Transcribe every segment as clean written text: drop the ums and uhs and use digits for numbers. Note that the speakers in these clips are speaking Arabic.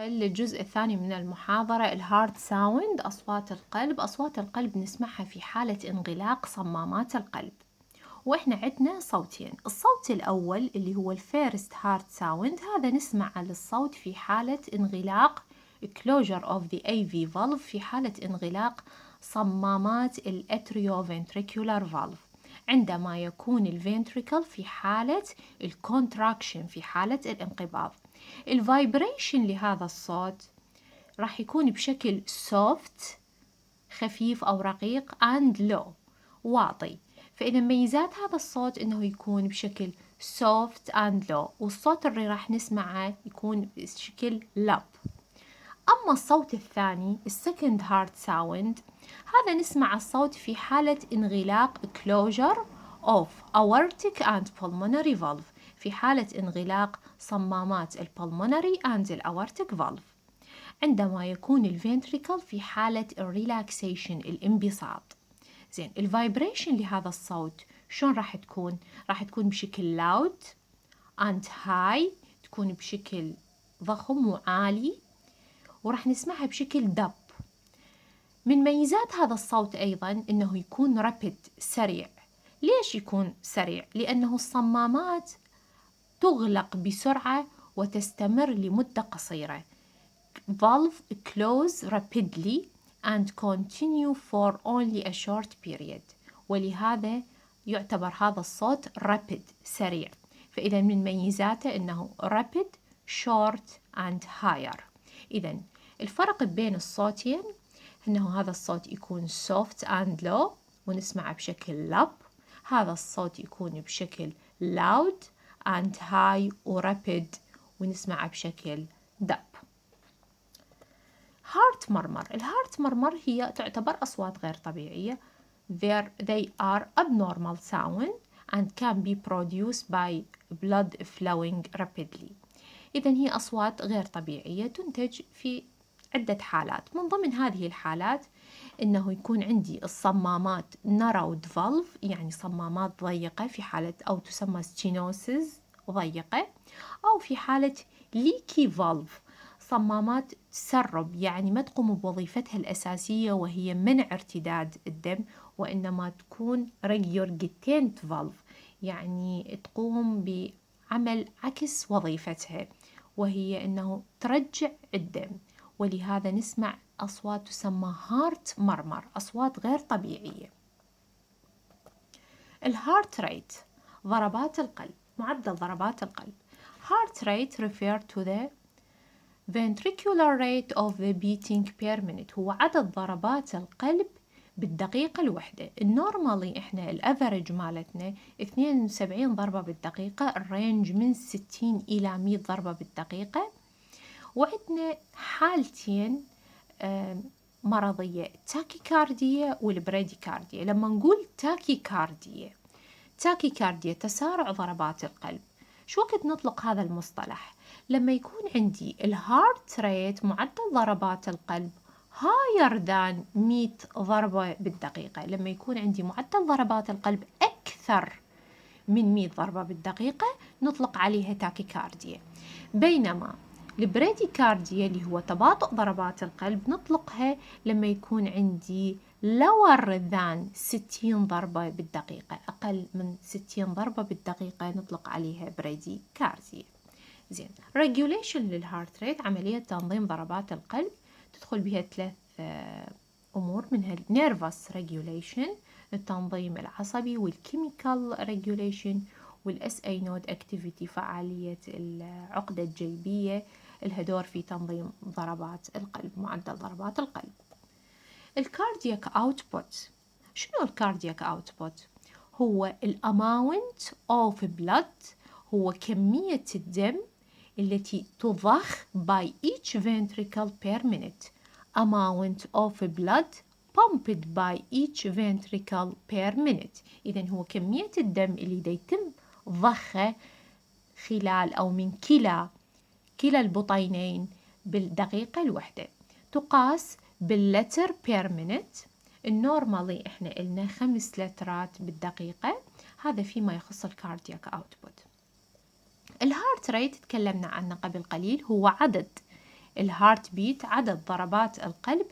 للجزء الثاني من المحاضرة الهارت ساوند أصوات القلب. أصوات القلب نسمعها في حالة انغلاق صمامات القلب، وإحنا عندنا صوتين. الصوت الأول اللي هو الفيرست هارت ساوند، هذا نسمع للصوت في حالة انغلاق closure of the AV valve، في حالة انغلاق صمامات الاتريوفنتريكولار فالف، عندما يكون الفنتريكل في حالة الكونتراكشن، في حالة الانقباض. الفايبريشن لهذا الصوت راح يكون بشكل soft خفيف أو رقيق and low واطي. فإذا ميزات هذا الصوت إنه يكون بشكل soft and low، والصوت اللي راح نسمعه يكون بشكل low. أما الصوت الثاني السكند هارت ساوند، هذا نسمع الصوت في حالة انغلاق closure of aortic and pulmonary valve، في حالة انغلاق صمامات البلمونري and الأورتيك valve، عندما يكون الفنتريكل في حالة الريلاكسيشن الانبساط. زين، الفايبريشن لهذا الصوت شلون راح تكون؟ راح تكون بشكل loud and high، تكون بشكل ضخم وعالي، وراح نسمعها بشكل دب. من ميزات هذا الصوت أيضا أنه يكون rapid سريع. ليش يكون سريع؟ لأنه الصمامات تغلق بسرعة وتستمر لمدة قصيرة. Valve close rapidly and continue for only a short period، ولهذا يعتبر هذا الصوت rapid سريع. فإذا من ميزاته أنه rapid short and higher. إذا الفرق بين الصوتين أنه هذا الصوت يكون soft and low ونسمعه بشكل لب، هذا الصوت يكون بشكل loud and high ورابid ونسمعه بشكل دب. هارت مرمر. الهارت مرمر هي تعتبر أصوات غير طبيعية. They are abnormal sound and can be produced by blood flowing rapidly. إذن هي أصوات غير طبيعية تنتج في عدة حالات. من ضمن هذه الحالات إنه يكون عندي الصمامات narrowed valve، يعني صمامات ضيقة في حالة أو تسمى stenosis ضيقة، أو في حالة leaky valve صمامات تسرب، يعني ما تقوم بوظيفتها الأساسية وهي منع ارتداد الدم، وإنما تكون regurgitant valve، يعني تقوم بعمل عكس وظيفتها، وهي أنه ترجع الدم. ولهذا نسمع أصوات تسمى هارت مرمر، أصوات غير طبيعية. الهارت ريت، ضربات القلب، معدل ضربات القلب. Heart rate refer to the ventricular rate of the beating per minute، هو عدد ضربات القلب بالدقيقة الواحدة. النورمالي احنا الافريج مالتنا 72 ضربة بالدقيقة، الرينج من 60 إلى 100 ضربة بالدقيقة. وعندنا حالتين مرضية، تاكيكارديا والبراديكارديا. لما نقول تاكيكارديا تسارع ضربات القلب، شو وقت نطلق هذا المصطلح؟ لما يكون عندي الهارت ريت معدل ضربات القلب higher than 100 ضربة بالدقيقة، لما يكون عندي معدل ضربات القلب أكثر من 100 ضربة بالدقيقة نطلق عليها تاكيكارديا. بينما البراديكارديا اللي هو تباطؤ ضربات القلب نطلقها لما يكون عندي lower than 60 ضربة بالدقيقة، أقل من 60 ضربة بالدقيقة نطلق عليها براديكارديا. زين، regulation للهارت ريت، عملية تنظيم ضربات القلب تدخل بها ثلاث أمور، منها nervous regulation التنظيم العصبي، والchemical regulation، والSA node activity فعالية العقدة الجيبية، الهدور في تنظيم ضربات القلب، معدل ضربات القلب. الكاردياك اوتبوت. شنو الكاردياك اوتبوت؟ هو الاماونت اوف بلاد، هو كمية الدم التي تضخ by each ventricle per minute. amount of blood pumped by each ventricle per minute. إذن هو كمية الدم اللي يتم ضخه خلال أو من كلا البطينين بالدقيقة الواحدة، تقاس باللتر بير مينت. النورمالي احنا قلنا 5 لترات بالدقيقة، هذا فيما يخص الكاردياك اوتبوت. الهارت ريت تكلمنا عنه قبل قليل، هو عدد الهارت بيت عدد ضربات القلب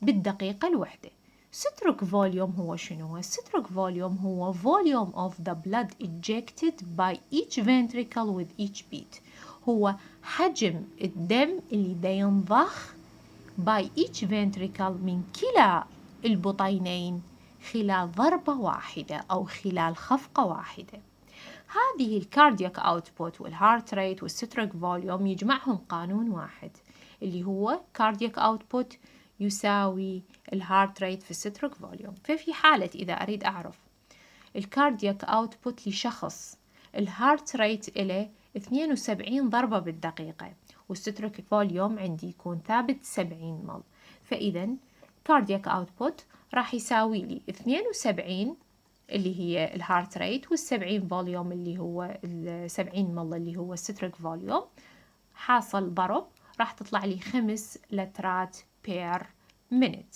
بالدقيقة الواحدة. ستروك فوليوم هو شنو؟ الستروك فوليوم هو volume of the blood ejected by each ventricle with each beat. هو حجم الدم اللي دا ينضخ by each ventricle من كلا البطينين خلال ضربة واحدة أو خلال خفقة واحدة. هذه الكاردياك اوتبوت والهارت ريت والستروك فوليوم يجمعهم قانون واحد اللي هو كاردياك اوتبوت يساوي الهارت ريت في الستروك فوليوم. ففي حالة إذا أريد أعرف الكاردياك اوتبوت لشخص الهارت ريت إله 72 ضربة بالدقيقة والستروك فوليوم عندي يكون ثابت 70 مل، فإذا كاردياك اوتبوت راح يساوي لي 72 اللي هي الهارت ريت وال70 فوليوم اللي هو ال70 مل اللي هو الستروك فوليوم، حاصل ضرب راح تطلع لي 5 لترات بير مينت.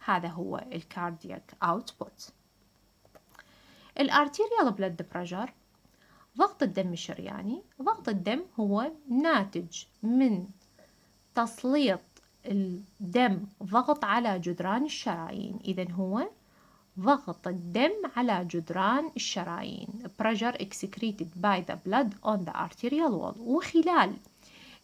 هذا هو الكاردياك اوتبوت. الارتيريال بلد بريشر ضغط الدم الشرياني. ضغط الدم هو ناتج من تسليط الدم ضغط على جدران الشرايين، إذن هو ضغط الدم على جدران الشرايين pressure excreted by the blood on the arterial wall. وخلال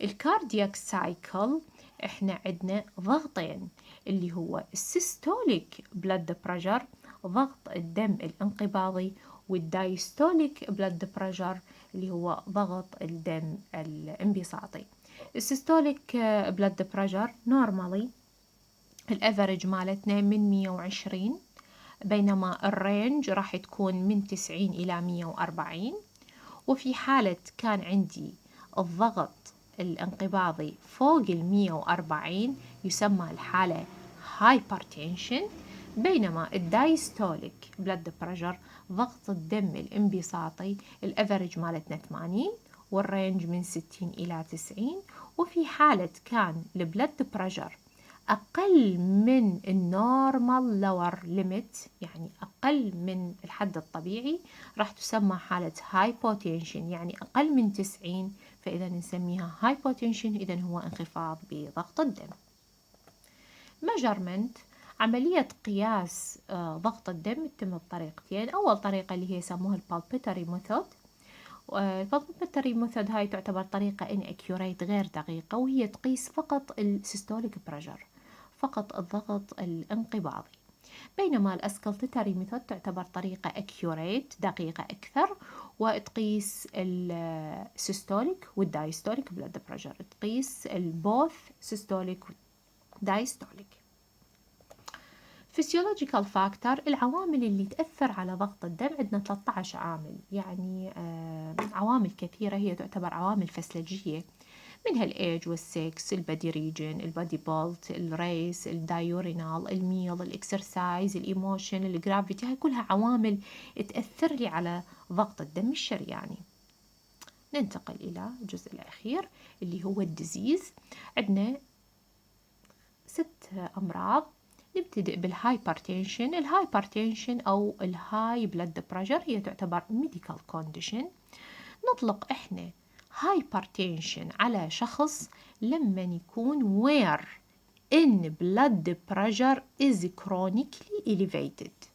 الكاردياك سايكل احنا عندنا ضغطين اللي هو السيستوليك بلد بريشر ضغط الدم الانقباضي والدايستوليك بلد بريشر اللي هو ضغط الدم الانبساطي. السيستوليك بلد بريشر نورمالي الافرج مالتنا من 120 بينما الرينج راح تكون من 90 إلى 140. وفي حالة كان عندي الضغط الانقباضي فوق 140 يسمى الحالة hypertension، بينما الدايستوليك بلد بريشر ضغط الدم الانبساطي الافرج مالتنا 80 والرينج من 60 إلى 90. وفي حالة كان البلد بريشر أقل من النورمال لور ليميت يعني أقل من الحد الطبيعي راح تسمى حالة هايبوتنشن يعني أقل من 90، فإذا نسميها هايبوتنشن إذا هو انخفاض بضغط الدم. measurement عملية قياس ضغط الدم تتم بطريقتين. أول طريقة اللي هي يسموها البالبيتري ميثود. البالبيتري ميثود هاي تعتبر طريقة inaccurate غير دقيقة وهي تقيس فقط السيستوليك بريشر فقط الضغط الانقباضي، بينما الاسكالتيتري ميثود تعتبر طريقة accurate دقيقة أكثر وتقيس السيستوليك والدايستوليك بلد بريشر، تقيس البوث سيستوليك ودايستوليك. physiological factor العوامل اللي تأثر على ضغط الدم عندنا 13 عامل، يعني عوامل كثيرة هي تعتبر عوامل فسلجية، منها الإيج والسكس، البادي ريجن، البادي بولت، الريس، الدايورينال، الميل، الإكسرسايز، الإيموشن، الجرافيتي، هاي كلها عوامل تأثر لي على ضغط الدم الشرياني. ننتقل إلى الجزء الأخير اللي هو الديزيز. عندنا 6 أمراض. نبتدئ بالهايبرتنشن. الهايبرتنشن أو الهاي بلد بريشر هي تعتبر ميديكال كونديشن. نطلق إحنا هايبرتنشن على شخص لما يكون where in blood pressure is chronically elevated.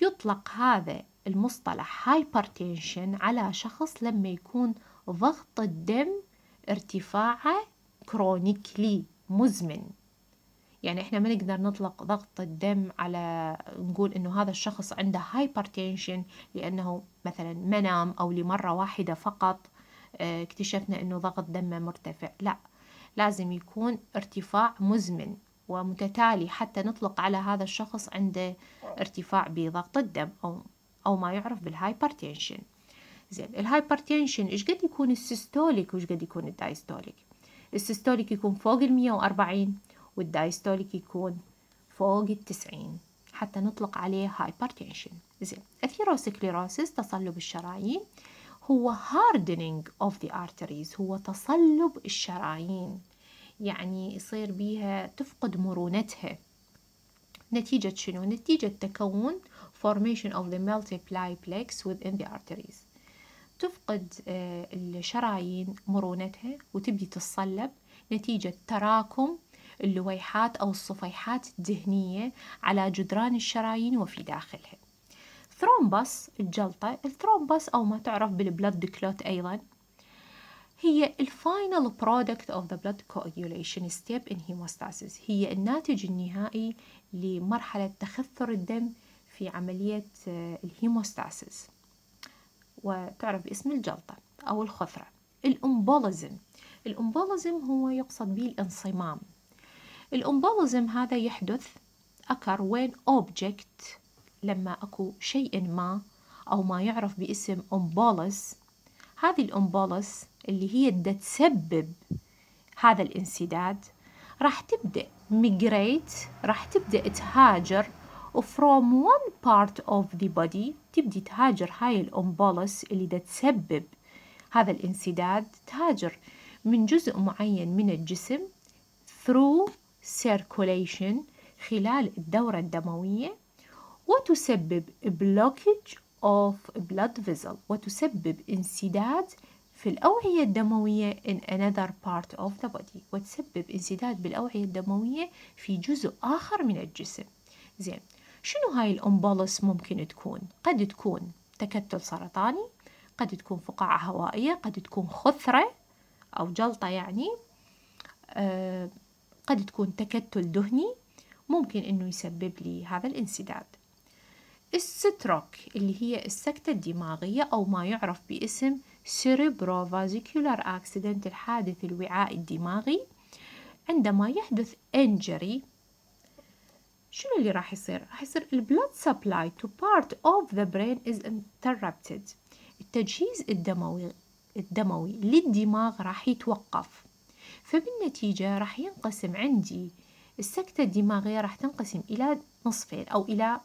يطلق هذا المصطلح هايبرتنشن على شخص لما يكون ضغط الدم ارتفاعه كرونيكلي مزمن. يعني احنا ما نقدر نطلق ضغط الدم على نقول انه هذا الشخص عنده هايبرتنشن لانه مثلا منام او لمرة واحدة فقط اكتشفنا انه ضغط دمه مرتفع، لا، لازم يكون ارتفاع مزمن ومتتالي حتى نطلق على هذا الشخص عنده ارتفاع بضغط الدم او ما يعرف بالهايبرتنشن. زين، الهايبرتنشن ايش قد يكون السيستوليك وايش قد يكون الدايستوليك؟ السيستوليك يكون فوق 140 والدايستوليك يكون فوق 90 حتى نطلق عليه هايبرتنشن. زين، اثيروسكليروسيس تصلب الشرايين هو hardening of the arteries، هو تصلب الشرايين، يعني يصير بيها تفقد مرونتها. نتيجة شنو؟ نتيجة تكون formation of the multiply plaques within the arteries. تفقد الشرايين مرونتها وتبدي تتصلب نتيجة تراكم اللويحات أو الصفيحات الدهنية على جدران الشرايين وفي داخلها. ثرومبس الجلطة، الثرومبس أو ما تعرف بالبلد كلوت أيضا، هي الفاينل برودكت of the blood coagulation step in hemostasis، هي الناتج النهائي لمرحلة تخثر الدم في عملية الهيموستاسيس، وتعرف باسم الجلطة أو الخثرة. الأمبوليزم، الأمبوليزم هو يقصد به الانصمام. الأمبوليزم هذا يحدث أكر وين object، لما أكو شيء ما أو ما يعرف باسم أمبولس. هذه الأمبولس اللي هي بدها تسبب هذا الانسداد راح تبدأ migrate، راح تبدأ تهاجر from one part of the body، تبدي تهاجر هاي الأمبولس اللي دا تسبب هذا الانسداد، تهاجر من جزء معين من الجسم through circulation، خلال الدورة الدموية، وتسبب blockage of blood vessel، وتسبب انسداد في الأوعية الدموية in another part of the body، وتسبب انسداد بالأوعية الدموية في جزء آخر من الجسم. زين، شنو هاي الأمبولس ممكن تكون؟ قد تكون تكتل سرطاني، قد تكون فقاعة هوائية، قد تكون خثرة أو جلطة يعني، قد تكون تكتل دهني، ممكن إنه يسبب لي هذا الانسداد. الستروك اللي هي السكتة الدماغية أو ما يعرف باسم cerebrovascular accident، الحادث الوعائي الدماغي. عندما يحدث injury، شنو اللي راح يصير؟ راح يصير ال blood supply to part of the brain is interrupted، التجهيز الدموي للدماغ راح يتوقف، فبالنتيجة راح ينقسم عندي السكتة الدماغية، راح تنقسم إلى نصفين أو إلى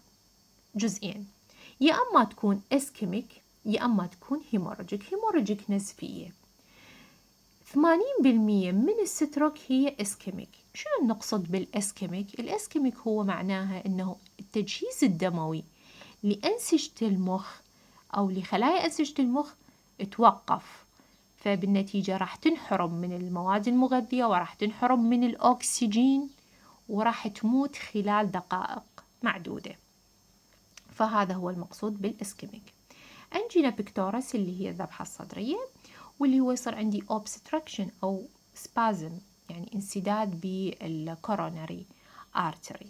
جزئين، يا أما تكون اسكيميك يا أما تكون هيموراجيك نزفية. 80% من الستروك هي اسكيميك. شنو نقصد بالاسكيميك؟ الاسكيميك هو معناها أنه التجهيز الدموي لأنسجة المخ أو لخلايا أنسجة المخ توقف، فبالنتيجة راح تنحرم من المواد المغذية وراح تنحرم من الأكسجين وراح تموت خلال دقائق معدودة. فهذا هو المقصود بالإسكيميك. أنجينا بيكتورس اللي هي الذبحة الصدرية، واللي هو يصير عندي obstruction أو spasm، يعني انسداد بالكوروناري artery.